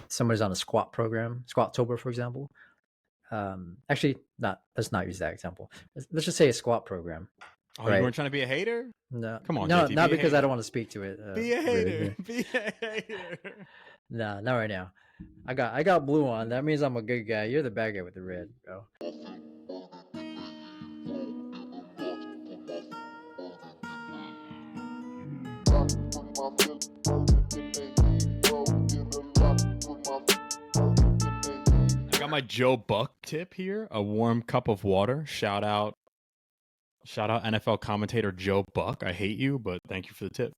somebody's on a squat program, Squattober, for example. Actually, let's not use that example. Let's just say a squat program, Oh, you right? weren't trying to be a hater? No, Come on, no, JT, not be a because I hater. don't want to speak to it. Be a Really hater. here. Be a hater. Nah, not right now. I got blue on. That means I'm a good guy. You're the bad guy with the red, bro. I got my Joe Buck tip here. A warm cup of water. Shout out NFL commentator Joe Buck. I hate you, but thank you for the tip.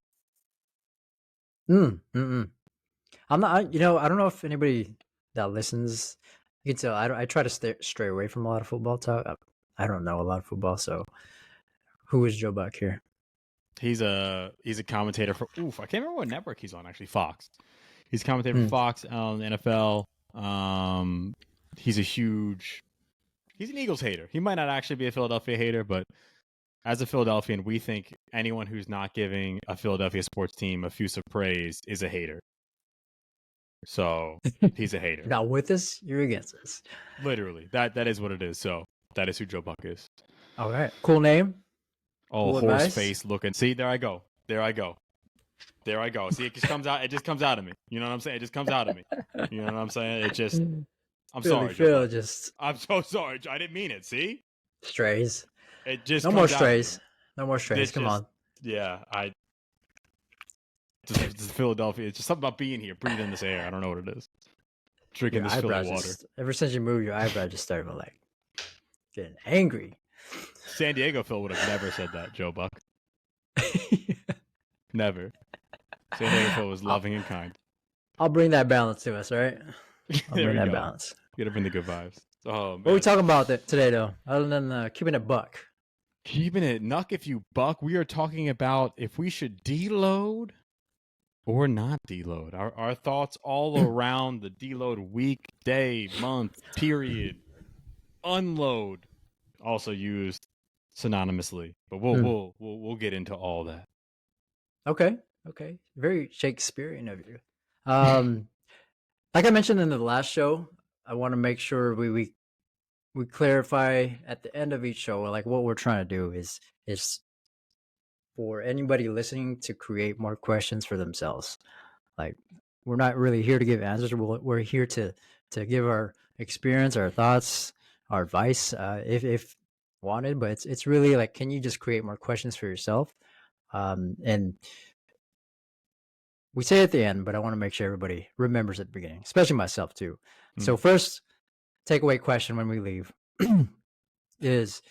I'm not. I don't know if anybody that listens. You can tell. I try to stray away from a lot of football talk. I don't know a lot of football, so who is Joe Buck here? He's a commentator for. I can't remember what network he's on. Actually, Fox. He's a commentator for Fox on the NFL. He's an Eagles hater. He might not actually be a Philadelphia hater, but as a Philadelphian, we think anyone who's not giving a Philadelphia sports team effusive praise is a hater. So he's a hater. You're not with us, you're against us. Literally, that is what it is. So that is who Joe Buck is. All right, cool name. Oh, cool horse advice. face looking. See, there I go. See, it just comes out. It just comes out of me. You know what I'm saying? It just comes out of me. You know what I'm saying? It just. I'm sorry, Joe Buck. I'm so sorry. I didn't mean it. See? Strays. It just no comes more out strays. No more strays. Come on. Yeah, Just Philadelphia. It's just something about being here, breathing in this air. I don't know what it is. Drinking this Philly water. Ever since you moved, your eyebrow just started like getting angry. San Diego Phil would have never said that, Joe Buck. Never. San Diego Phil was loving and kind. I'll bring that balance to us, all right? I'll bring that balance. You gotta bring the good vibes. Oh, man. What are we talking about today, though? Other than keeping it buck. Keeping it nuck if you buck. We are talking about if we should deload or not deload. Our thoughts all around the deload week, day, month, period. Unload, also used synonymously, but we'll get into all that. Okay. Very Shakespearean of you. Like I mentioned in the last show, I want to make sure we clarify at the end of each show, like what we're trying to do is for anybody listening to create more questions for themselves. Like, we're not really here to give answers. We're here to give our experience, our thoughts, our advice, if wanted. But it's really like, can you just create more questions for yourself? And we say at the end, but I want to make sure everybody remembers at the beginning, especially myself too. So first takeaway question when we leave is,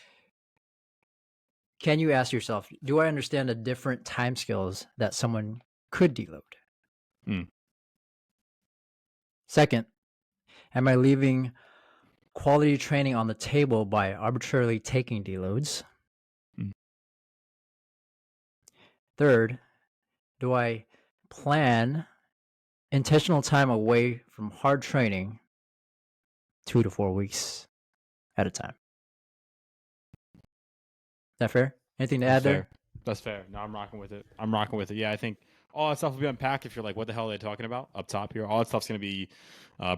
can you ask yourself, do I understand the different timescales that someone could deload? Second, am I leaving quality training on the table by arbitrarily taking deloads? Third, do I plan intentional time away from hard training 2 to 4 weeks at a time? Is that fair? Anything to add there? That's fair. No, I'm rocking with it. Yeah, I think all that stuff will be unpacked if you're like, what the hell are they talking about up top here? All that stuff's going to be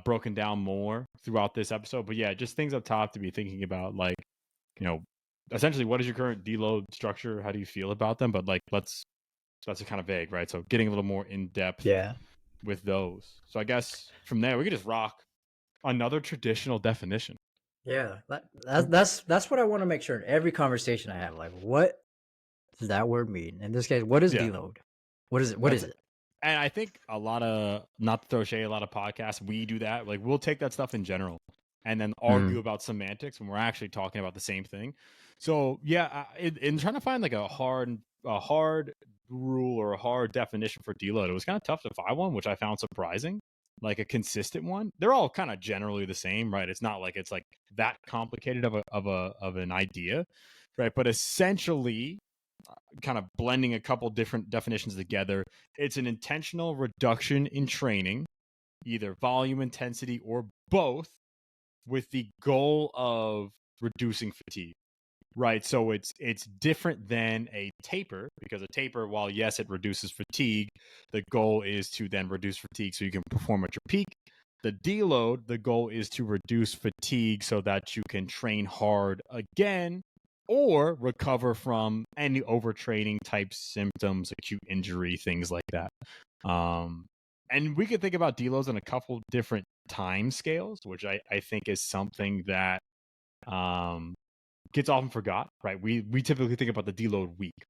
broken down more throughout this episode. But yeah, just things up top to be thinking about, like, essentially, what is your current deload structure? How do you feel about them? But like, that's kind of vague, right? So getting a little more in depth with those. So I guess from there, we could just rock another traditional definition. Yeah, that's what I want to make sure in every conversation I have. Like, what does that word mean? In this case, what is deload? What is it? What is it? And I think a lot of, not to throw shade, a lot of podcasts, we do that. Like, we'll take that stuff in general and then argue about semantics when we're actually talking about the same thing. So yeah, in trying to find like a hard rule or a hard definition for deload, it was kind of tough to find one, which I found surprising. Like a consistent one. They're all kind of generally the same, right? It's not like it's like that complicated of an idea, right? But essentially, kind of blending a couple different definitions together, it's an intentional reduction in training, either volume, intensity, or both, with the goal of reducing fatigue. Right, so it's different than a taper, because a taper, while yes, it reduces fatigue, the goal is to then reduce fatigue so you can perform at your peak. The deload, the goal is to reduce fatigue so that you can train hard again or recover from any overtraining type symptoms, acute injury, things like that. And we could think about deloads on a couple different time scales, which I think is something that gets often forgot, right? We typically think about the deload week,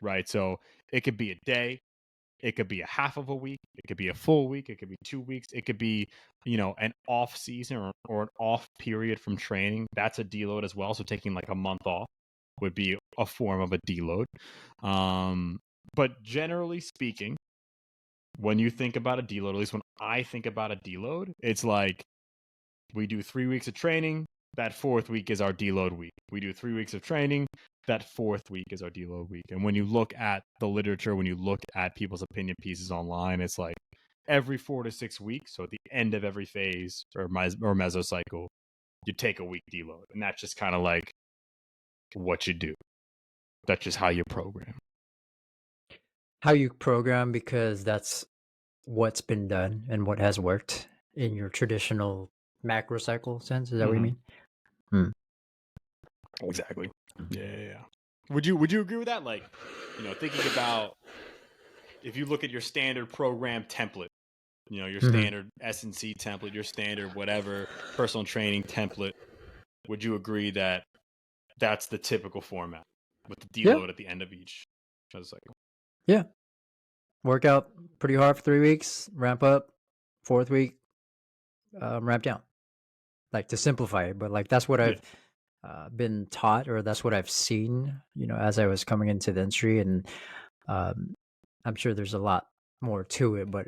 right? So it could be a day, it could be a half of a week, it could be a full week, it could be 2 weeks, it could be, an off season or an off period from training. That's a deload as well. So taking like a month off would be a form of a deload. But generally speaking, when you think about a deload, at least when I think about a deload, it's like we do 3 weeks of training. That fourth week is our deload week. We do 3 weeks of training. That fourth week is our deload week. And when you look at the literature, when you look at people's opinion pieces online, it's like every 4 to 6 weeks. So at the end of every phase or mesocycle, you take a week deload. And that's just kind of like what you do. That's just how you program. How you program, because that's what's been done and what has worked in your traditional macro cycle sense. Is that what you mean? Exactly. Yeah. Would you agree with that? Like, thinking about if you look at your standard program template, your standard S&C template, your standard whatever personal training template, would you agree that that's the typical format with the deload at the end of each cycle? Yeah. Work out pretty hard for 3 weeks, ramp up, fourth week, ramp down. Like, to simplify it, but like that's what I've been taught, or that's what I've seen, as I was coming into the industry. And I'm sure there's a lot more to it, but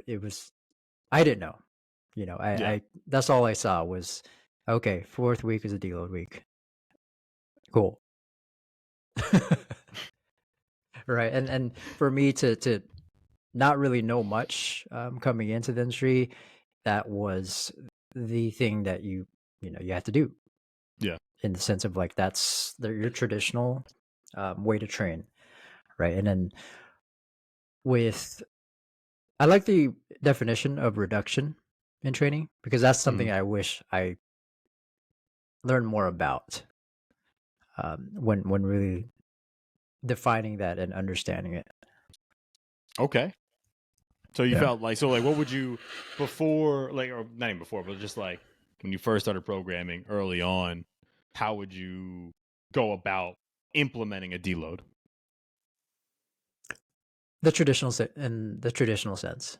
I didn't know. I that's all I saw was, okay, fourth week is a deload week. Cool. Right. And for me to not really know much coming into the industry, that was the thing that you have to do. Yeah. In the sense of like that's your traditional way to train, right? And then I like the definition of reduction in training, because that's something I wish I learned more about when really defining that and understanding it. Okay. So you felt like, what would you, before, like, or not even before, but just like when you first started programming early on, how would you go about implementing a deload? In the traditional sense,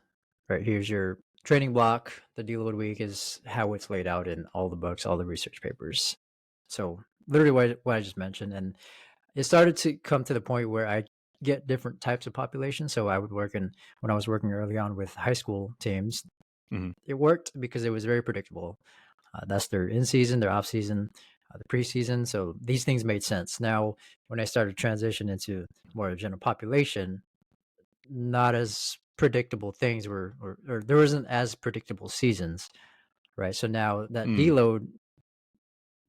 right? Here's your training block. The deload week is how it's laid out in all the books, all the research papers. So literally what I just mentioned. And it started to come to the point where I get different types of populations. So I would when I was working early on with high school teams, it worked because it was very predictable. That's their in season, their off season, the preseason. So these things made sense. Now, when I started transition into more of a general population, not as predictable things or there wasn't as predictable seasons, right? So now that deload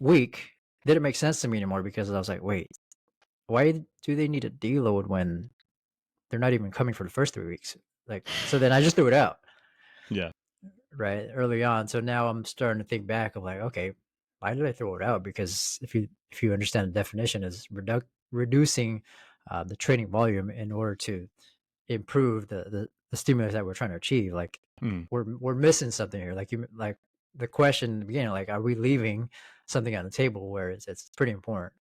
week didn't make sense to me anymore, because I was like, wait, why do they need a deload when they're not even coming for the first 3 weeks? Like, so then I just threw it out. Yeah. Right, early on. So now I'm starting to think back of like, okay, why did I throw it out? Because if you understand the definition is reducing the training volume in order to improve the stimulus that we're trying to achieve. Like, we're missing something here. Like the question in the beginning, like, are we leaving something on the table where it's pretty important?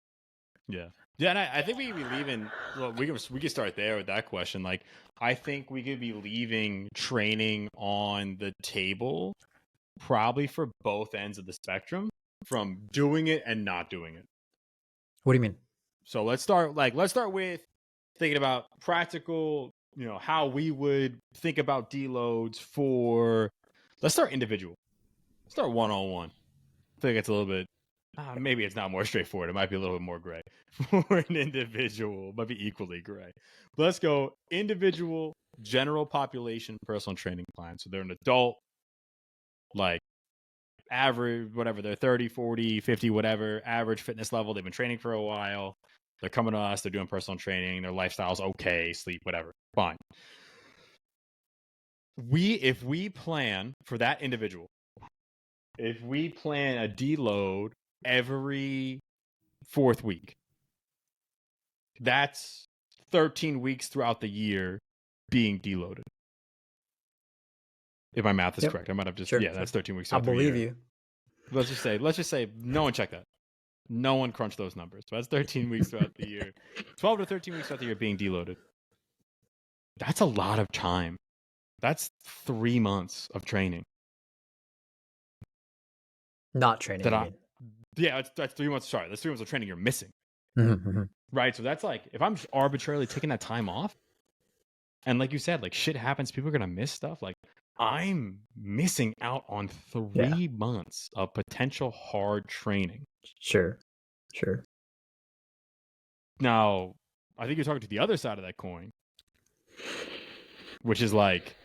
Yeah. Yeah, and I think we could be leaving. Well, we could start there with that question. Like, I think we could be leaving training on the table, probably for both ends of the spectrum, from doing it and not doing it. What do you mean? So let's start with thinking about practical. How we would think about deloads for. Let's start individual. Let's start one-on-one. I think it's a little bit. Maybe it's not more straightforward. It might be a little bit more gray. For an individual, it might be equally gray. But let's go individual, general population personal training plan. So they're an adult, like average, whatever, they're 30, 40, 50, whatever, average fitness level. They've been training for a while. They're coming to us. They're doing personal training. Their lifestyle's okay, sleep, whatever. Fine. If we plan for that individual, if we plan a deload every 4th week, that's 13 weeks throughout the year being deloaded. If my math is correct, I might have just that's 13 weeks I throughout the believe year. you. Let's just say no one checked that. No one crunched those numbers. So that's 13 weeks throughout the year. 12 to 13 weeks throughout the year being deloaded. That's a lot of time. That's 3 months of training. Not training, I mean. Yeah, that's 3 months. Sorry, that's 3 months of training you're missing. Mm-hmm. Right. So that's like, if I'm just arbitrarily taking that time off, and like you said, like shit happens, people are gonna miss stuff. Like I'm missing out on 3 months of potential hard training. Sure. Now, I think you're talking to the other side of that coin, which is like,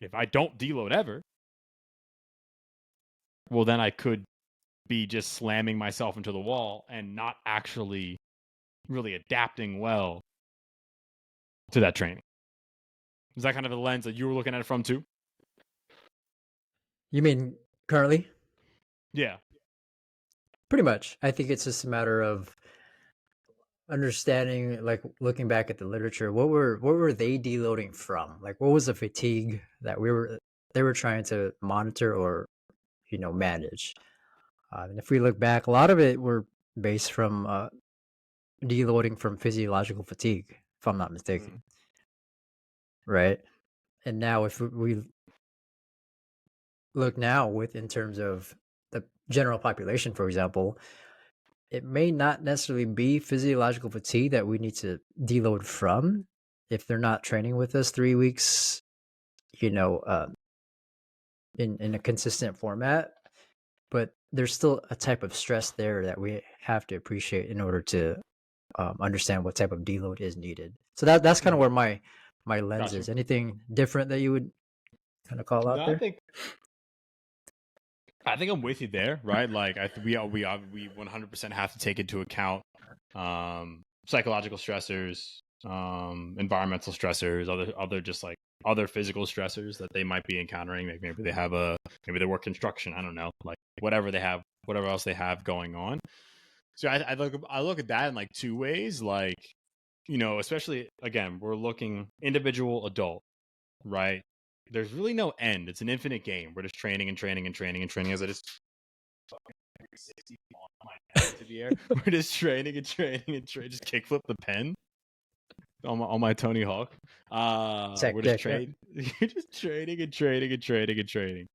if I don't deload ever, well, then I could be just slamming myself into the wall and not actually really adapting well to that training. Is that kind of the lens that you were looking at it from too? You mean currently? Yeah. Pretty much. I think it's just a matter of understanding, like looking back at the literature, what were they deloading from? Like what was the fatigue that they were trying to monitor or manage? And if we look back, a lot of it were based from deloading from physiological fatigue, if I'm not mistaken. Right? And now if we look now with in terms of the general population, for example, it may not necessarily be physiological fatigue that we need to deload from if they're not training with us 3 weeks, in a consistent format. But there's still a type of stress there that we have to appreciate in order to understand what type of deload is needed. So that's kind of where my lens is. Anything different that you would kind of call out No, there? I think I'm with you there, right? Like we 100% have to take into account psychological stressors, environmental stressors, other just like other physical stressors that they might be encountering. Like maybe they work construction. I don't know, like whatever else they have going on. So I look at that in like two ways, like especially again, we're looking individual adult, right? There's really no end. It's an infinite game. We're just training and training and training and training. As I just 60 on my head into the air, we're just training and training and just kickflip the pen on my Tony Hawk. We're just training. You're just training and training and training and training.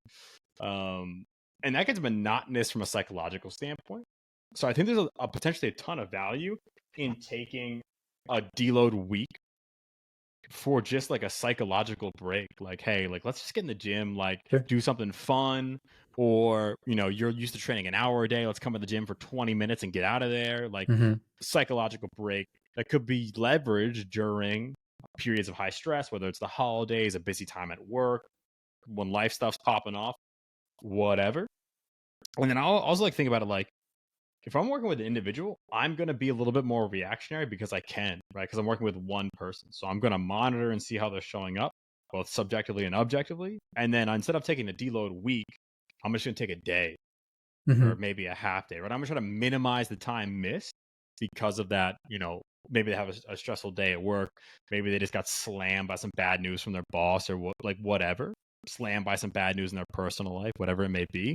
And that gets monotonous from a psychological standpoint. So I think there's a potentially a ton of value in taking a deload week for just like a psychological break. Like, hey, like let's just get in the gym, like do something fun, or you're used to training an hour a day, let's come to the gym for 20 minutes and get out of there. Like psychological break that could be leveraged during periods of high stress, whether it's the holidays, a busy time at work, when life stuff's popping off, whatever. And then I'll also like think about it like, if I'm working with an individual, I'm going to be a little bit more reactionary because I can, right? Because I'm working with one person. So I'm going to monitor and see how they're showing up, both subjectively and objectively. And then instead of taking a deload week, I'm just going to take a day or maybe a half day, right? I'm going to try to minimize the time missed because of that. Maybe they have a stressful day at work. Maybe they just got slammed by some bad news from their boss or whatever. Slammed by some bad news in their personal life, whatever it may be.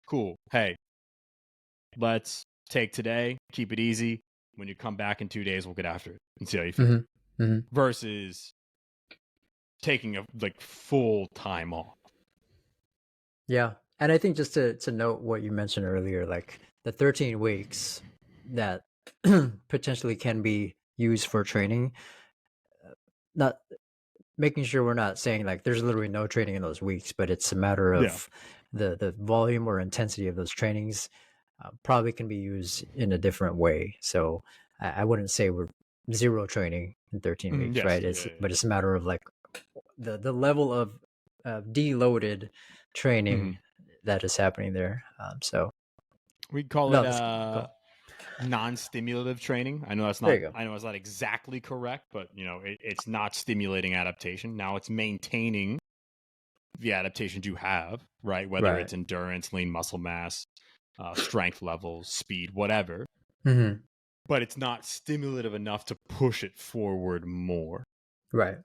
Cool. Hey, let's take today, keep it easy. When you come back in 2 days, we'll get after it and see how you feel. Versus taking a like full time off. Yeah. And I think just to note what you mentioned earlier, like the 13 weeks that potentially can be used for training, not making sure we're not saying like there's literally no training in those weeks, but it's a matter of the volume or intensity of those trainings probably can be used in a different way. So I wouldn't say we're zero training in 13 weeks, right? But it's a matter of like the level of deloaded training that is happening there. So we call it non-stimulative training. I know it's not exactly correct, but it's not stimulating adaptation. Now it's maintaining the adaptations you have, right? Whether Right. it's endurance, lean muscle mass, strength levels, speed, whatever. Mm-hmm. But it's not stimulative enough to push it forward more. Right.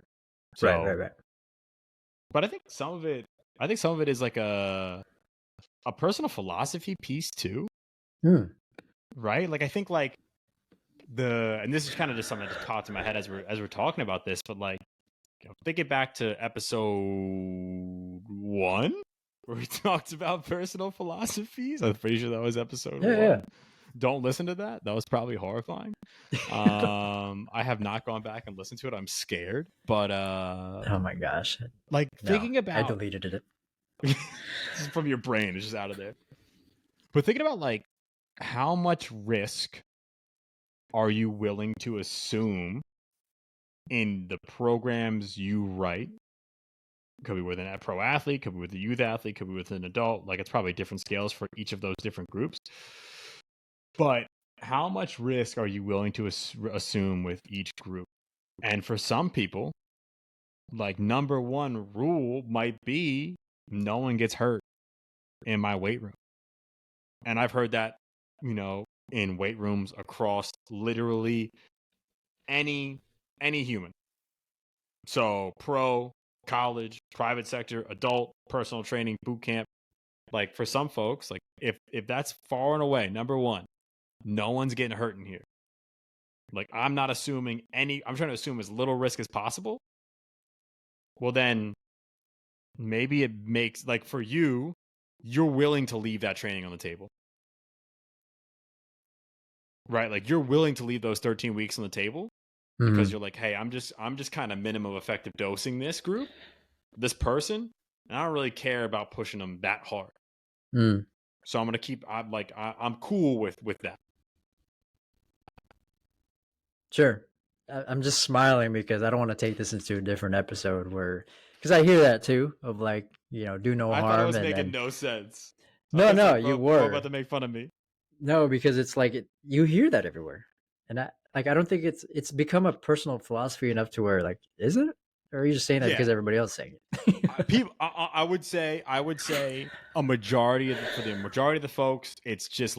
So, Right. but I think some of it is like a personal philosophy piece too, Mm. right? Like I think like and this is kind of just something that just popped in my head as we're talking about this, but like, think it back to episode 1 where we talked about personal philosophies. I'm pretty sure that was episode 1. Yeah. Don't listen to that. That was probably horrifying. Yeah. I have not gone back and listened to it. I'm scared, but Oh my gosh. like No, thinking I about deleted it. this is from your brain, it's just out of there. But thinking about like how much risk are you willing to assume in the programs you write? Could be with a pro athlete, could be with a youth athlete, could be with an adult. Like it's probably different scales for each of those different groups. But how much risk are you willing to assume with each group? And for some people, like number one rule might be no one gets hurt in my weight room. And I've heard that, in weight rooms across literally any human. So pro, college, private sector, adult, personal training, boot camp. Like for some folks, like if that's far and away number one, no one's getting hurt in here. Like I'm not assuming I'm trying to assume as little risk as possible. Well, then maybe it makes, like, for you're willing to leave that training on the table, right? Like you're willing to leave those 13 weeks on the table because Mm. you're like, hey, I'm just kind of minimum effective dosing this group, this person, and I don't really care about pushing them that hard. Mm. So I'm gonna keep. I'm cool with that. Sure. I'm just smiling because I don't want to take this into a different episode because I hear that too of like, do no I thought I harm was and making then no sense. I no, was no, like, you bro about were. to make fun of me. No, because it's like you hear that everywhere. And I don't think it's become a personal philosophy enough to where like, is it? Or are you just saying that Yeah, because everybody else is saying it? people. I would say a majority for the majority of the folks, it's just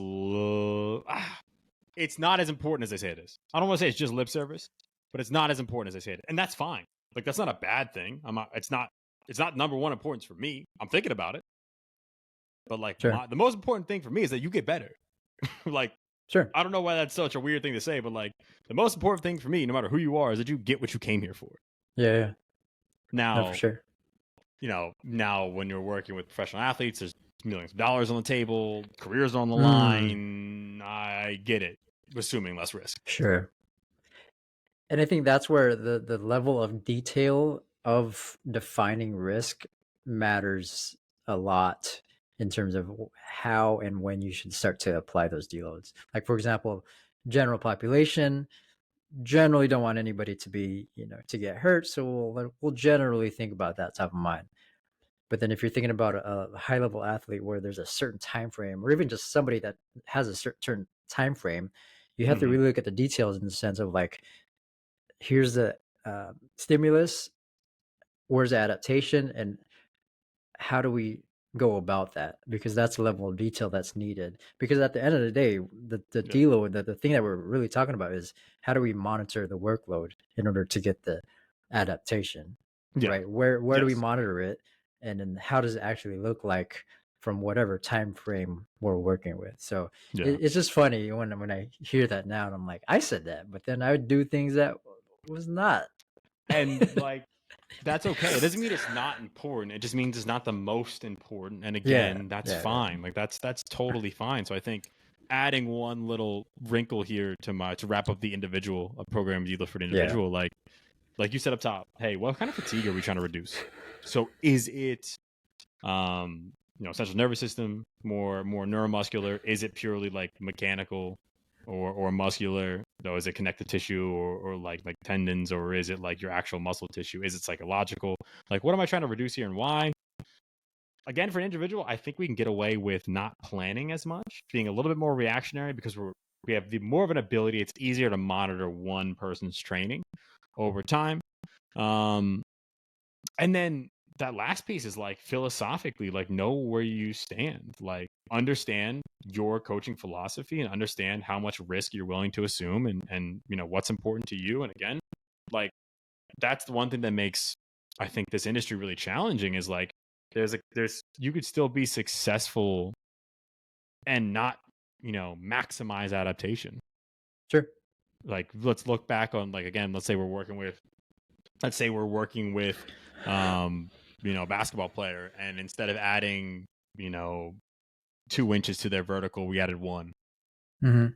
it's not as important as they say it is. I don't want to say it's just lip service, but it's not as important as they say it, and that's fine. Like that's not a bad thing. It's not number one importance for me. I'm thinking about it, but like Sure. the most important thing for me is that you get better. Like Sure. I don't know why that's such a weird thing to say, but like the most important thing for me, no matter who you are, is that you get what you came here for. Yeah. No, for Now, sure. now when you're working with professional athletes, there's millions of dollars on the table, careers on the Mm. line. I get it, assuming less risk. Sure. And I think that's where the level of detail of defining risk matters a lot in terms of how and when you should start to apply those deloads. Like for example, general population generally don't want anybody to be, to get hurt, so we'll generally think about that top of mind. But then if you're thinking about a high level athlete where there's a certain time frame, or even just somebody that has a certain time frame, you have to Mm-hmm. really look at the details in the sense of like, here's the stimulus, where's the adaptation, and how do we go about that? Because that's the level of detail that's needed. Because at the end of the day, the Yeah. deload, the thing that we're really talking about is how do we monitor the workload in order to get the adaptation, Yeah. right? Where do we Yes. monitor it, and then how does it actually look like from whatever time frame we're working with? So Yeah. it's just funny when I hear that now, and I'm like, I said that, but then I would do things that was not. And like that's okay. It doesn't mean it's not important. It just means it's not the most important. And again, that's Yeah. fine. Like that's totally fine. So I think adding one little wrinkle here to wrap up the individual program you look for the individual, like you said up top, hey, what kind of fatigue are we trying to reduce? So is it central nervous system, more neuromuscular? Is it purely like mechanical or muscular? Though, is it connective tissue or like tendons, or is it like your actual muscle tissue? Is it psychological? Like, what am I trying to reduce here and why? Again, for an individual, I think we can get away with not planning as much, being a little bit more reactionary because we have more of an ability. It's easier to monitor one person's training over time. And then that last piece is like philosophically, like know where you stand, like understand your coaching philosophy and understand how much risk you're willing to assume and what's important to you. And again, like that's the one thing that makes I think this industry really challenging is like there's you could still be successful and not maximize adaptation. Sure. Like let's look back on like again, let's say we're working with a basketball player, and instead of adding 2 inches to their vertical, we added one. Mm-hmm.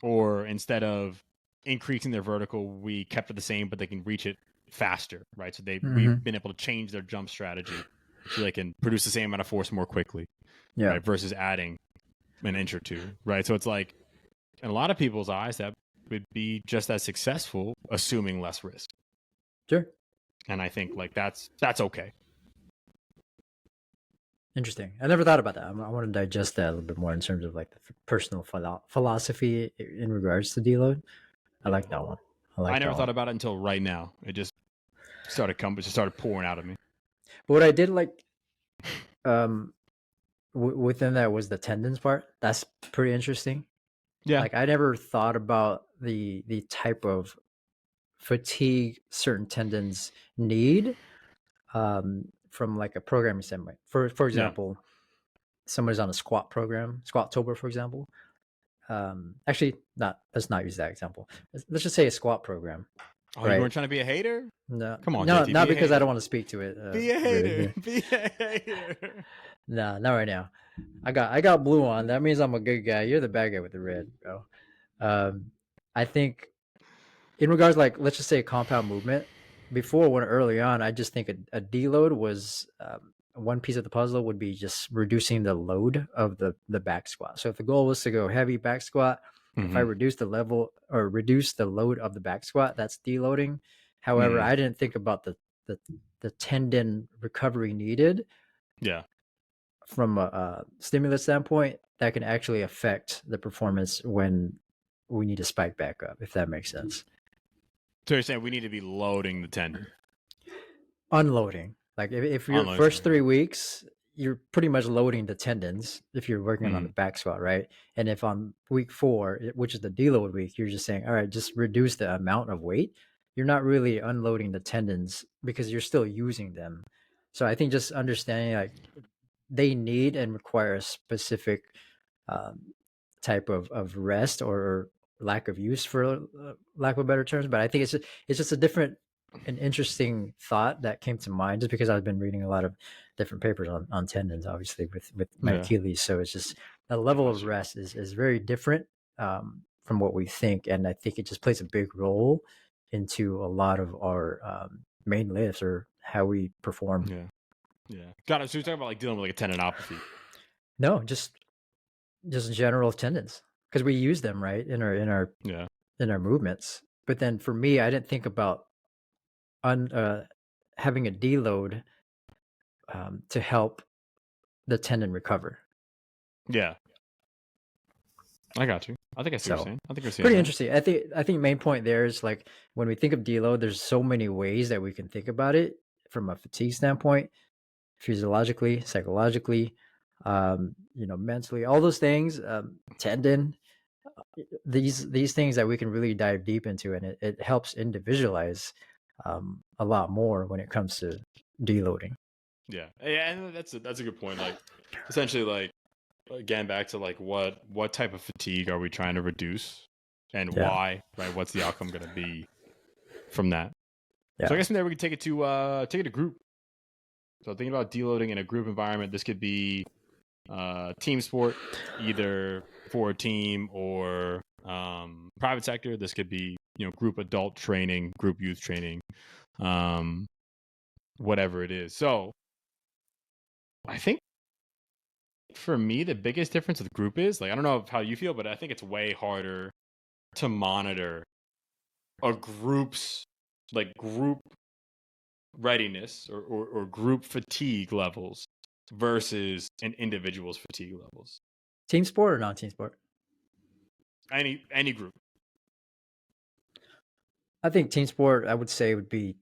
Or instead of increasing their vertical, we kept it the same, but they can reach it faster, right? So we've been able to change their jump strategy so they can produce the same amount of force more quickly, Yeah. right? Versus adding an inch or two, right? So it's like in a lot of people's eyes that would be just as successful assuming less risk. Sure. And I think like that's okay. Interesting. I never thought about that. I want to digest that a little bit more in terms of like the personal philosophy in regards to deload. I like that one. I never thought about it until right now. It just started pouring out of me. But what I did like within that was the tendons part. That's pretty interesting. Yeah. Like I never thought about the type of fatigue certain tendons need from like a programming standpoint. For example, somebody's on a squat program, Squattober, for example. Actually, let's not use that example. Let's just say a squat program. Oh, right? You weren't trying to be a hater? No, Come on, no, JT, not be a because I hater. don't want to speak to it. Be a really. hater. Be a hater. No, not right now. I got blue on. That means I'm a good guy. You're the bad guy with the red, bro. I think in regards, like, let's just say a compound movement. Before, when early on, I just think a deload was one piece of the puzzle would be just reducing the load of the back squat. So if the goal was to go heavy back squat, if I reduce the level or reduce the load of the back squat, that's deloading. However, I didn't think about the tendon recovery needed. Yeah. From a stimulus standpoint, that can actually affect the performance when we need to spike back up, if that makes sense. So you're saying we need to be loading the tendon? Unloading. Like if your first 3 weeks, you're pretty much loading the tendons if you're working on the back squat, right? And if on week 4, which is the deload week, you're just saying, all right, just reduce the amount of weight, you're not really unloading the tendons because you're still using them. So I think just understanding like they need and require a specific type of rest or lack of use, for lack of better terms. But I think it's just a different an interesting thought that came to mind just because I've been reading a lot of different papers on tendons, obviously with my Achilles. So it's just the level of rest is very different from what we think, and I think it just plays a big role into a lot of our main lifts or how we perform. Yeah. Got it. So you're talking about like dealing with like a tendinopathy? No, just general tendons, because we use them right in our movements. But then for me, I didn't think about having a deload to help the tendon recover. Yeah, I got you. I think I see what you're saying. I think you're pretty interesting. I think main point there is like when we think of deload, there's so many ways that we can think about it from a fatigue standpoint, physiologically, psychologically, mentally, all those things, tendon, these things that we can really dive deep into, and it helps individualize a lot more when it comes to deloading. Yeah, and that's a good point. Like, essentially, like again, back to like what type of fatigue are we trying to reduce, and why? Right? What's the outcome going to be from that? So I guess from there we can take it to group. So thinking about deloading in a group environment, this could be team sport, either for a team or private sector. This could be group adult training, group youth training, whatever it is. So I think for me the biggest difference with group is like I don't know how you feel, but I think it's way harder to monitor a group's like group readiness or group fatigue levels versus an individual's fatigue levels. Team sport or non-team sport? Any group. I think team sport, I would say, would be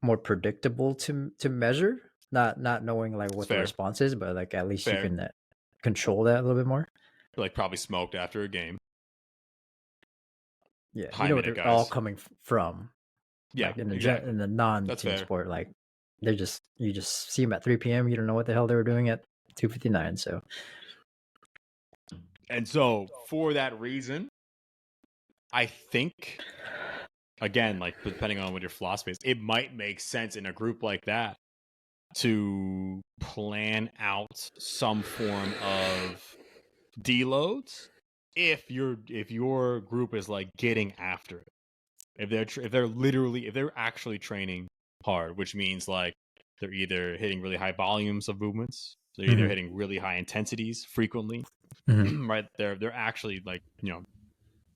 more predictable to measure. not knowing like It's what the fair. response is, but like at least you Fair. can control that a little bit more. Like probably smoked after a game. Yeah, you High know what minute they're all guys. coming from. Yeah, Like in exactly. in the That's non-team fair. sport, like they're just you just see them at 3 p.m. You don't know what the hell they were doing at 2:59. So And so for that reason, I think again, like depending on what your philosophy is, it might make sense in a group like that to plan out some form of deloads if your group is like getting after it. If they're actually training hard, which means like they're either hitting really high volumes of movements, they're either Mhm. hitting really high intensities frequently, Mhm. right? They're actually like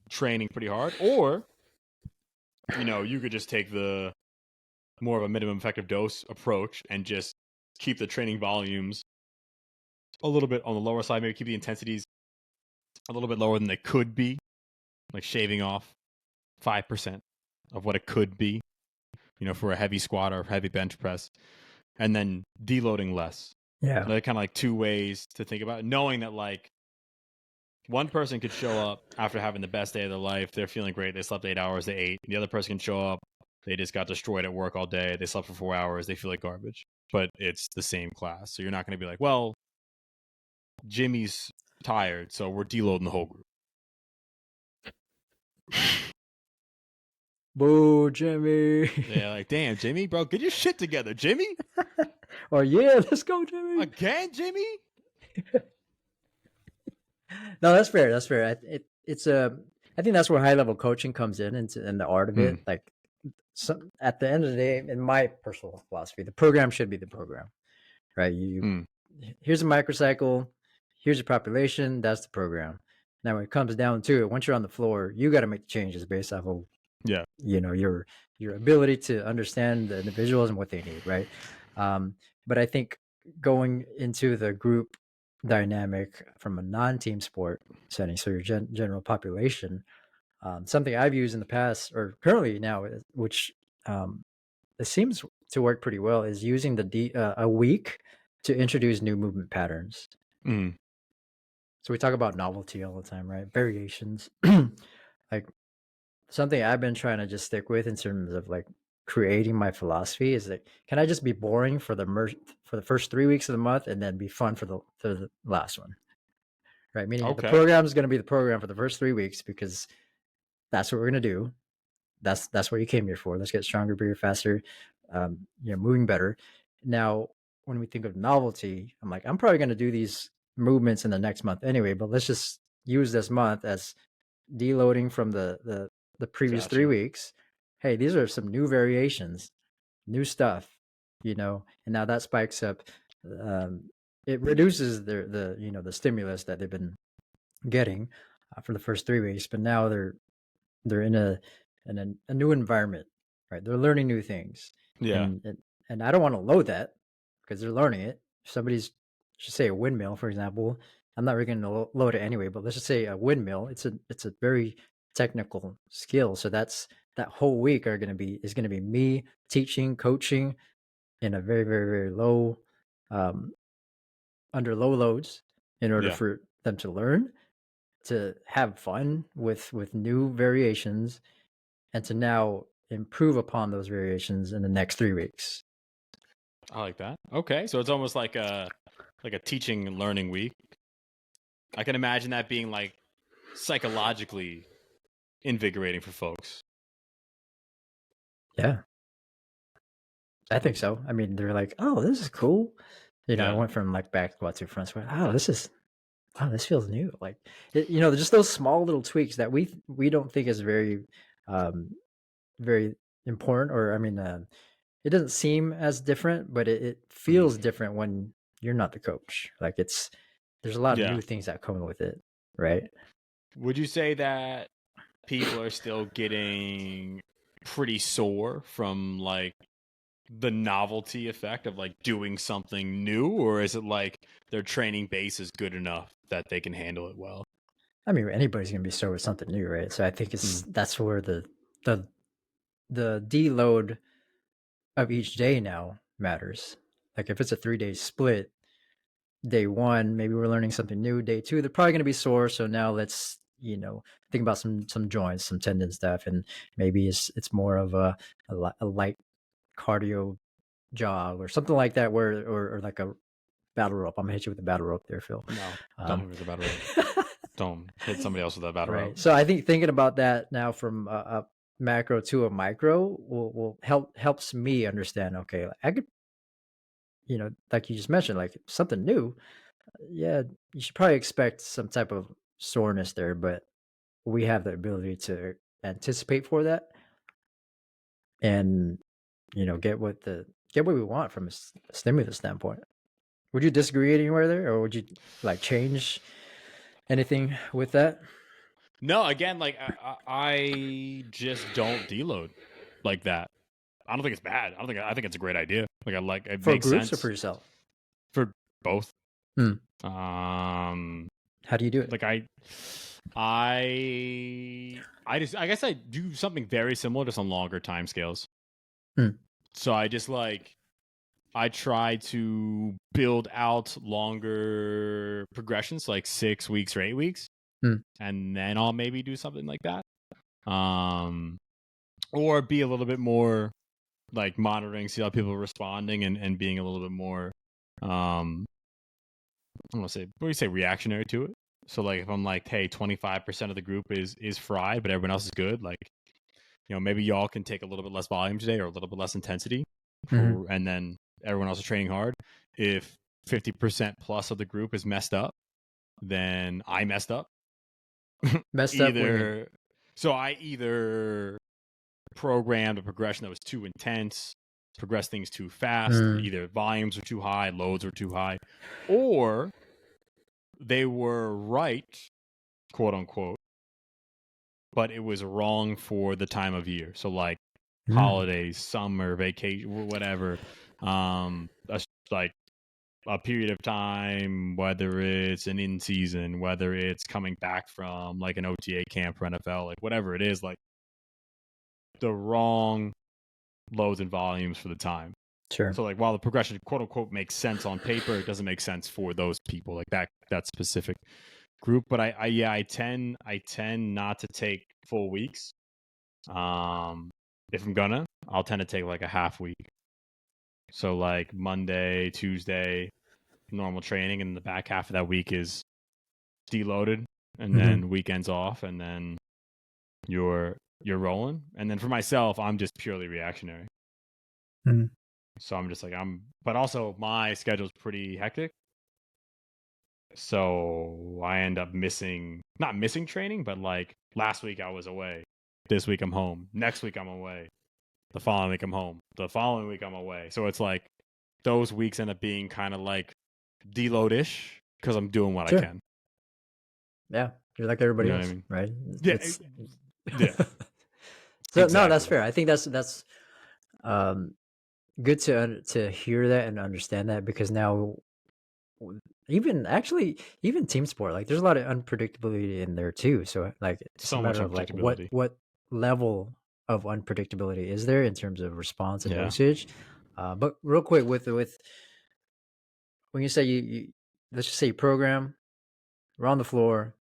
training pretty hard, or you could just take the more of a minimum effective dose approach and just keep the training volumes a little bit on the lower side, maybe keep the intensities a little bit lower than they could be, like shaving off 5% of what it could be, for a heavy squat or heavy bench press, and then deloading less. Yeah. They're kind of like two ways to think about it, knowing that like one person could show up after having the best day of their life. They're feeling great. They slept 8 hours. They ate. The other person can show up. They just got destroyed at work all day. They slept for 4 hours. They feel like garbage. But it's the same class. So you're not going to be like, well, Jimmy's tired, so we're deloading the whole group. Boo, Jimmy. Yeah, like, damn, Jimmy, bro, get your shit together, Jimmy. Or yeah, let's go, Jimmy. Again, Jimmy? No, that's fair. That's fair. It's a. I think that's where high level coaching comes in, and the art of it. Like, at the end of the day, in my personal philosophy, the program should be the program, right? Here's a microcycle, here's your population, that's the program. Now, when it comes down to it, once you're on the floor, you got to make the changes based off of your ability to understand the individuals and what they need, right? But I think going into the group dynamic from a non-team sport setting, so your general population, something I've used in the past or currently now, which it seems to work pretty well, is using a week to introduce new movement patterns. So we talk about novelty all the time, right? Variations. Like something I've been trying to just stick with in terms of like creating my philosophy is that can I just be boring for the first 3 weeks of the month and then be fun for the last one, right? Meaning the Okay. program is going to be the program for the first 3 weeks because that's what we're going to do. That's what you came here for. Let's get stronger, bigger, faster, moving better. Now, when we think of novelty, I'm like, I'm probably going to do these movements in the next month anyway, but let's just use this month as deloading from the previous three Gotcha. weeks. Hey, these are some new variations, new stuff, and now that spikes up. It reduces the stimulus that they've been getting for the first 3 weeks, but now they're in a new environment, right? They're learning new things, Yeah. and I don't want to load that because they're learning it. If somebody's should say a windmill, for example. I'm not really going to load it anyway, but let's just say a windmill. It's a very technical skill. So that whole week is going to be me teaching, coaching in a very very very low, um, under low loads in order Yeah. for them to learn, to have fun with new variations, and to now improve upon those variations in the next 3 weeks. I like that. Okay. So it's almost like a teaching and learning week. I can imagine that being like psychologically invigorating for folks. Yeah, I think so. I mean, they're like, "Oh, this is cool." I Yeah. went from like back squat to front squat. Oh, this feels new. Like, just those small little tweaks that we don't think is very, um, very important, or I mean, it doesn't seem as different, but it feels different when you're not the coach. Like there's a lot of Yeah. new things that come with it, right? Would you say that people are still getting pretty sore from like the novelty effect of like doing something new, or is it like their training base is good enough that they can handle it well? I mean, anybody's gonna be sore with something new, right? So I think that's where the the deload of each day now matters. like if it's a 3-day split, day 1, maybe we're learning something new. Day 2, they're probably going to be sore. So now let's, think about some joints, some tendon stuff, and maybe it's more of a light cardio jog or something like that, or like a battle rope. I'm gonna hit you with a battle rope there, Phil. No, don't hit me with a battle rope. Don't hit somebody else with that battle rope. Right. So I think thinking about that now from a macro to a micro will helps me understand. Okay, I could, like you just mentioned, like something new. Yeah, you should probably expect some type of soreness there, but we have the ability to anticipate for that and get what we want from a stimulus standpoint. Would you disagree anywhere there, or would you like change anything with that? No, again, like I just don't deload like that. I don't think it's bad. I think it's a great idea. Like it For makes groups or sense for yourself? for both. Hmm. Um, How do you do it? like I just I guess I do something very similar to some longer time scales. Hmm. So I try to build out longer progressions, like 6 weeks or 8 weeks, Hmm. and then I'll maybe do something like that. Or be a little bit more like monitoring, see how people are responding, and being a little bit more, I don't want to say, what do you say, reactionary to it. So like if I'm like, hey, 25% of the group is fried, but everyone else is good, like, maybe y'all can take a little bit less volume today or a little bit less intensity Hmm. and then everyone else is training hard. If 50% plus of the group is messed up, then I messed up. Messed up? What do you mean? either So I either programmed a progression that was too intense, progressed things too fast, Hmm. either volumes are too high, loads are too high, or they were right, quote unquote, but it was wrong for the time of year. So like Hmm. holidays, summer, vacation, whatever. Like a period of time, whether it's an in season, whether it's coming back from like an OTA camp for NFL, like whatever it is, like the wrong loads and volumes for the time. Sure. So like while the progression quote unquote makes sense on paper, it doesn't make sense for those people, like that specific group. But I tend not to take full weeks. If I'm gonna, I'll tend to take like a half week. So like Monday, Tuesday, normal training, and the back half of that week is deloaded, and Hmm. then weekends off, and then you're rolling. And then for myself, I'm just purely reactionary. Hmm. So I'm just like but also my schedule's pretty hectic. So I end up not missing training, but like last week I was away. This week I'm home. Next week I'm away. The following week I'm home. The following week I'm away. So it's like those weeks end up being kind of like deload-ish because I'm doing what I Sure. can. Yeah, you're like You everybody know what I else, mean? right? Yeah, It's yeah, so no, that's exactly. fair. I think that's um good to hear that and understand that, because now even team sport, like there's a lot of unpredictability in there too. So like it's just a So much matter of like unpredictability. what level of unpredictability is there in terms of response and Yeah. dosage. But real quick, with when you say you let's just say you program, we're on the floor,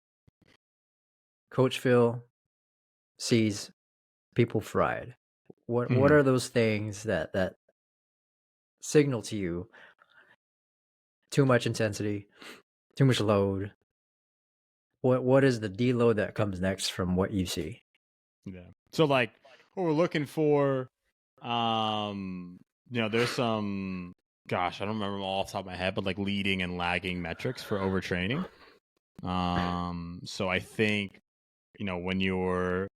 Coach Phil sees people fried. What Hmm. are those things that signal to you too much intensity, too much load? What is the deload that comes next from what you see? Yeah. So like what we're looking for, um, there's some, gosh, I don't remember them all off the top of my head, but like leading and lagging metrics for overtraining. So I think, when your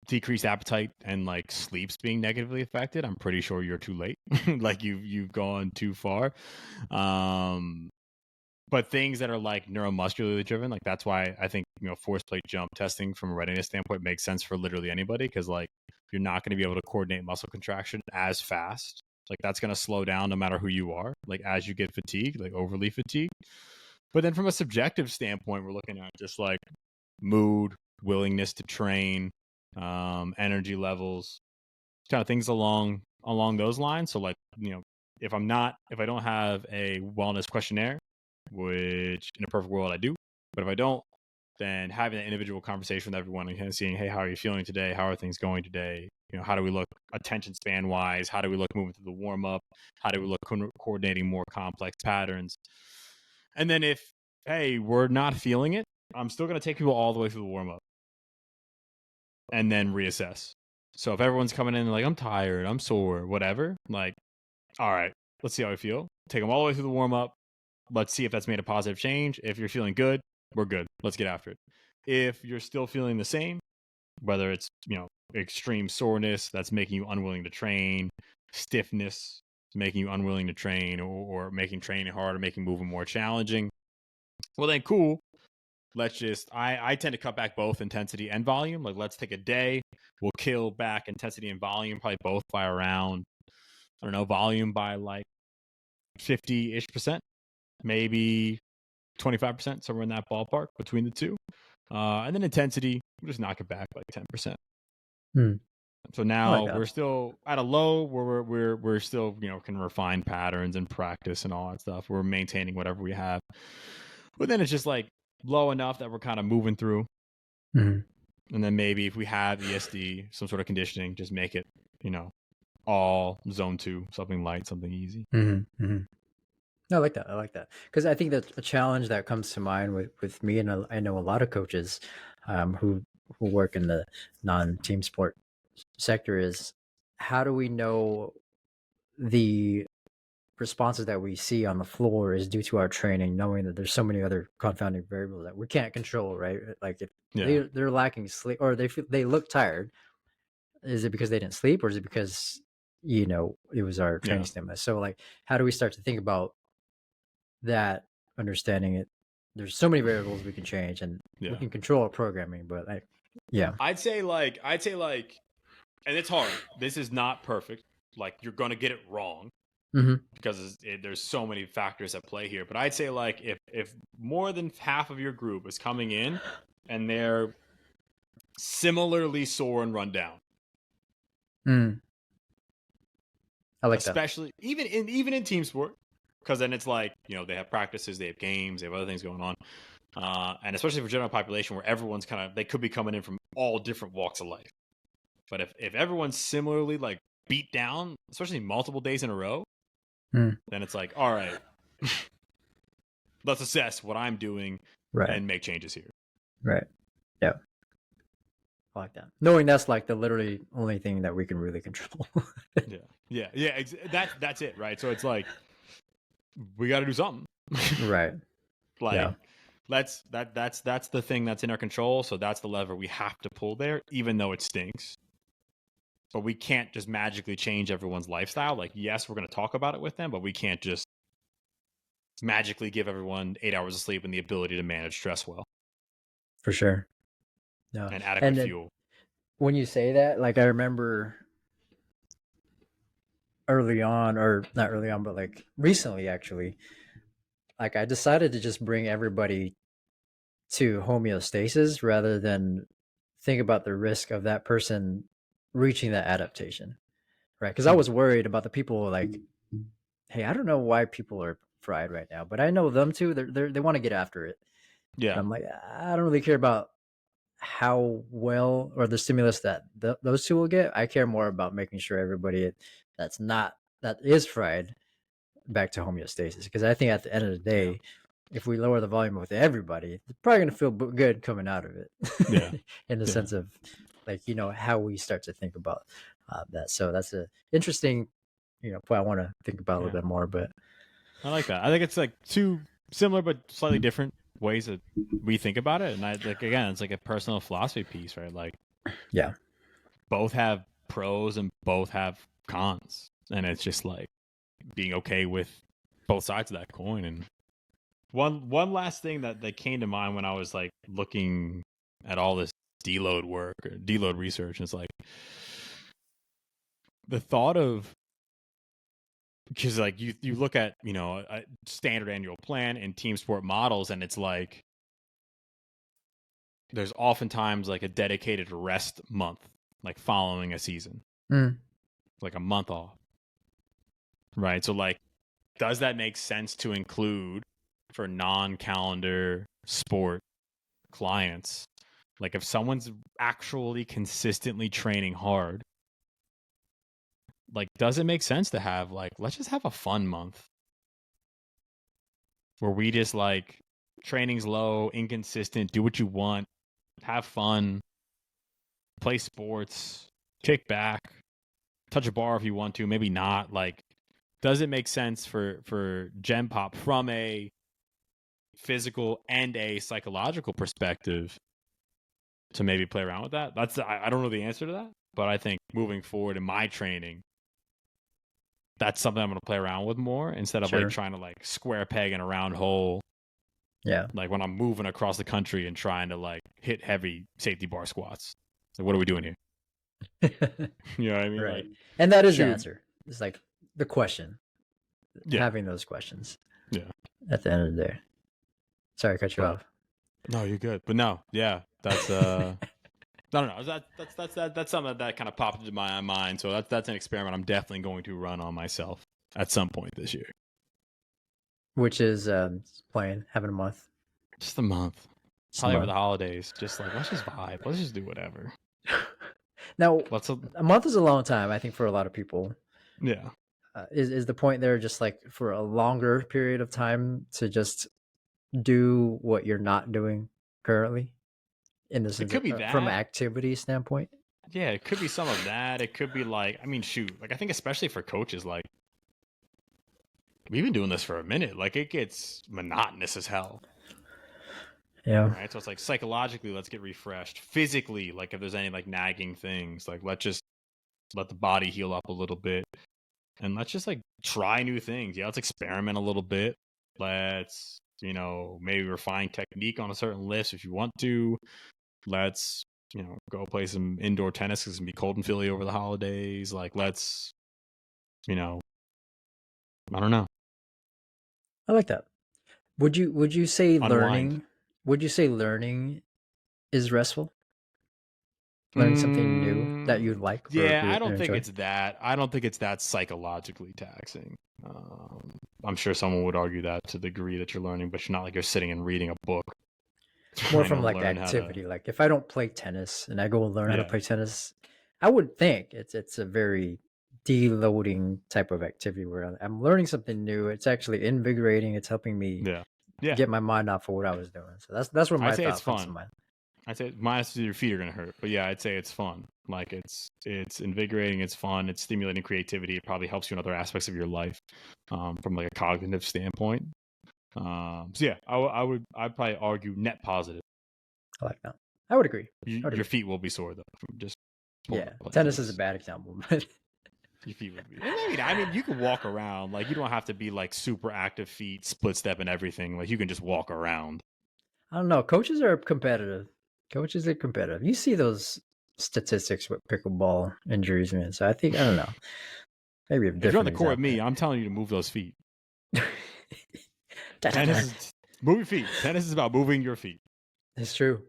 decreased appetite and like sleep's being negatively affected, I'm pretty sure you're too late. Like you've gone too far. Um, but things that are like neuromuscularly driven, like that's why I think force plate jump testing from a readiness standpoint makes sense for literally anybody, because like you're not going to be able to coordinate muscle contraction as fast. Like that's going to slow down no matter who you are, like as you get fatigued, like overly fatigued. But then from a subjective standpoint, we're looking at just like mood, willingness to train, energy levels, kind of things along those lines. So like if I don't have a wellness questionnaire, which in a perfect world I do, but if I don't, then having an individual conversation with everyone and kind of seeing, hey, how are you feeling today? How are things going today? How do we look attention span wise? How do we look moving through the warm up? How do we look coordinating more complex patterns? And then if, hey, we're not feeling it, I'm still going to take people all the way through the warm up and then reassess. So if everyone's coming in like, I'm tired, I'm sore, whatever, like, all right, let's see how we feel. Take them all the way through the warm up. Let's see if that's made a positive change. If you're feeling good, we're good. Let's get after it. If you're still feeling the same, whether it's, extreme soreness that's making you unwilling to train, stiffness making you unwilling to train, or making training harder, making moving more challenging, well then cool. Let's just I tend to cut back both intensity and volume. Like, let's take a day, we'll kill back intensity and volume, probably both by around, I don't know, volume by like 50-ish%, maybe 25%, somewhere in that ballpark between the two. And then intensity, we'll just knock it back like 10%. So now we're still at a low where we're still, can refine patterns and practice and all that stuff. We're maintaining whatever we have. But then it's just like low enough that we're kind of moving through. And then maybe if we have ESD, some sort of conditioning, just make it, all zone 2, something light, something easy. I like that. Because I think that a challenge that comes to mind with me, and I know a lot of coaches who work in the non-team sport sector, is how do we know the responses that we see on the floor is due to our training, knowing that there's so many other confounding variables that we can't control, right? Like if they're lacking sleep, or they look tired, is it because they didn't sleep, or is it because it was our training stimulus? So like, how do we start to think about that, understanding it? There's so many variables we can change, and we can control our programming, but I'd say like, and it's hard. This is not perfect. Like, you're gonna get it wrong because there's so many factors at play here. But I'd say like, if more than half of your group is coming in and they're similarly sore and run down, I like especially that. even in team sport, because then it's like, they have practices, they have games, they have other things going on, and especially for general population where everyone's they could be coming in from all different walks of life. But if everyone's similarly like beat down, especially multiple days in a row, then it's like, all right, let's assess what I'm doing and make changes here. Right. Yeah. I like that. Knowing that's like the literally only thing that we can really control. Yeah. That's it, right? So it's like, we got to do something, right? Like, that's the thing that's in our control. So that's the lever we have to pull there, even though it stinks. But we can't just magically change everyone's lifestyle. Like, yes, we're going to talk about it with them, but we can't just magically give everyone 8 hours of sleep and the ability to manage stress well. For sure. No. And adequate fuel. When you say that, like, I remember early on, or not early on, but like recently actually, like I decided to just bring everybody to homeostasis rather than think about the risk of that person reaching that adaptation, right? Because I was worried about the people like, hey, I don't know why people are fried right now, but I know them too. They want to get after it. Yeah. And I'm like, I don't really care about how well or the stimulus that those two will get. I care more about making sure everybody that is fried back to homeostasis, because I think at the end of the day, if we lower the volume with everybody, they're probably going to feel good coming out of it. In the sense of like, how we start to think about that. So that's a interesting point I want to think about a little bit more. But I like that. I think it's like two similar but slightly different ways that we think about it. And I like, again, it's like a personal philosophy piece, right? Like, both have pros and both have cons, and it's just like being okay with both sides of that coin. And one last thing that came to mind when I was like looking at all this deload work or deload research, and it's like the thought of, because like you look at a standard annual plan and team sport models, and it's like there's oftentimes like a dedicated rest month, like following a season, like a month off. right? So like, does that make sense to include for non-calendar sport clients? Like if someone's actually consistently training hard, like does it make sense to have like, let's just have a fun month where we just like training's low, inconsistent, do what you want, have fun, play sports, kick back, touch a bar if you want to, maybe not. Like, does it make sense for Gen Pop from a physical and a psychological perspective to maybe play around with that? That's I don't know the answer to that, but I think moving forward in my training, that's something I'm going to play around with more instead of Sure. like trying to like square peg in a round hole. Yeah. Like when I'm moving across the country and trying to like hit heavy safety bar squats. Like, what are we doing here? You know what I mean? Right. Like, And that is the shoot. answer. It's like the question. Yeah. Having those questions. Yeah. At the end of the day. Sorry, I cut you off. No, you're good. But no, yeah, that's no. That's something that kind of popped into my mind. So that's an experiment I'm definitely going to run on myself at some point this year. Which is playing, having a month. Just a month. Just Probably a over month. the holidays. Just like, let's just vibe. Let's just do whatever. Now, Let's a month is a long time, I think, for a lot of people. yeah. Is the point there just like for a longer period of time to just do what you're not doing currently? In the It sense could be of, from an that. activity standpoint? Yeah, it could be some of that. It could be like, I mean, shoot. Like, I think especially for coaches, like, we've been doing this for a minute. Like, it gets monotonous as hell. Yeah. Right. So it's like psychologically, let's get refreshed. Physically, like if there's any like nagging things, like let's just let the body heal up a little bit. And let's just like try new things. Yeah, let's experiment a little bit. Let's, maybe refine technique on a certain list if you want to. Let's, go play some indoor tennis because it's gonna be cold in Philly over the holidays. Like, let's, I don't know. I like that. Would you say Unwind. learning? Would you say learning is restful? Learning something new that you like? Yeah, or I don't think enjoy? it's that. I don't think it's that psychologically taxing. I'm sure someone would argue that to the degree that you're learning, but you're not like you're sitting and reading a book. More trying from to like learn activity. Like if I don't play tennis and I go and learn how to Yeah. play tennis, I would think it's a very deloading type of activity where I'm learning something new. It's actually invigorating. It's helping me Yeah. get my mind off of what I was doing. So that's where my I'd say thought it's comes to fun. mind. I'd say minus your feet are gonna hurt, but yeah, I'd say it's fun. Like it's invigorating, it's fun, it's stimulating creativity. It probably helps you in other aspects of your life, from like a cognitive standpoint. So yeah, I'd probably argue net positive. I like that. I would agree. Your feet will be sore though. From just Tennis is a bad example, but your feet would be. I mean, you can walk around. Like you don't have to be like super active feet, split step, and everything. Like you can just walk around. I don't know. Coaches are competitive. Coaches are competitive. You see those statistics with pickleball injuries, man. So I don't know. Maybe a different If you're on the court with example. me, I'm telling you to move those feet. Tennis move your feet. Tennis is about moving your feet. It's true.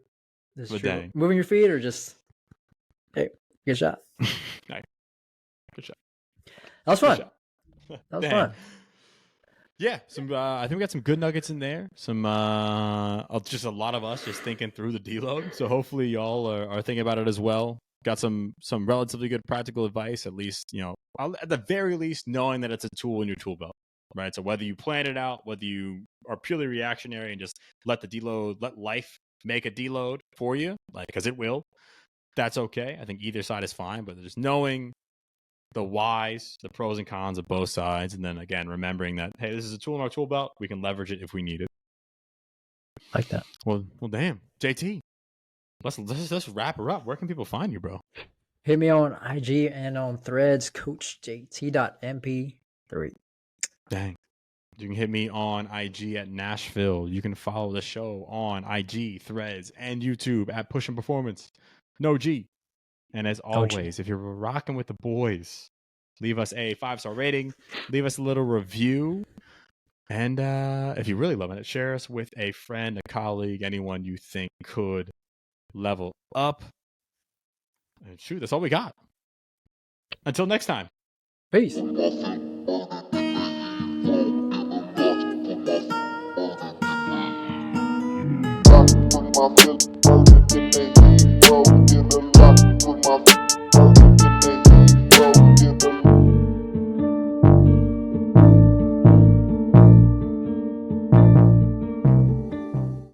It's But true. dang. Moving your feet or just, hey, good shot. Nice. Good shot. That was fun. That was fun. Yeah, I think we got some good nuggets in there. Some just a lot of us just thinking through the deload. So hopefully y'all are thinking about it as well. Got some relatively good practical advice, at least, at the very least, knowing that it's a tool in your tool belt, right? So whether you plan it out, whether you are purely reactionary and just let life make a deload for you, like, because it will, that's okay. I think either side is fine, but just knowing the whys, the pros and cons of both sides, and then again remembering that, hey, this is a tool in our tool belt. We can leverage it if we need it. Like that. Well, damn, JT, let's wrap her up. Where can people find you, bro? Hit me on IG and on Threads, CoachJT.mp3. Dang. You can hit me on IG at Nashville. You can follow the show on IG, Threads, and YouTube at Pushin Performance. No G. And as always, if you're rocking with the boys, leave us a 5-star rating, leave us a little review, and if you're really loving it, share us with a friend, a colleague, anyone you think could level up. And shoot, that's all we got. Until next time. Peace. my feelings hurt, then they ego get a lot. Put my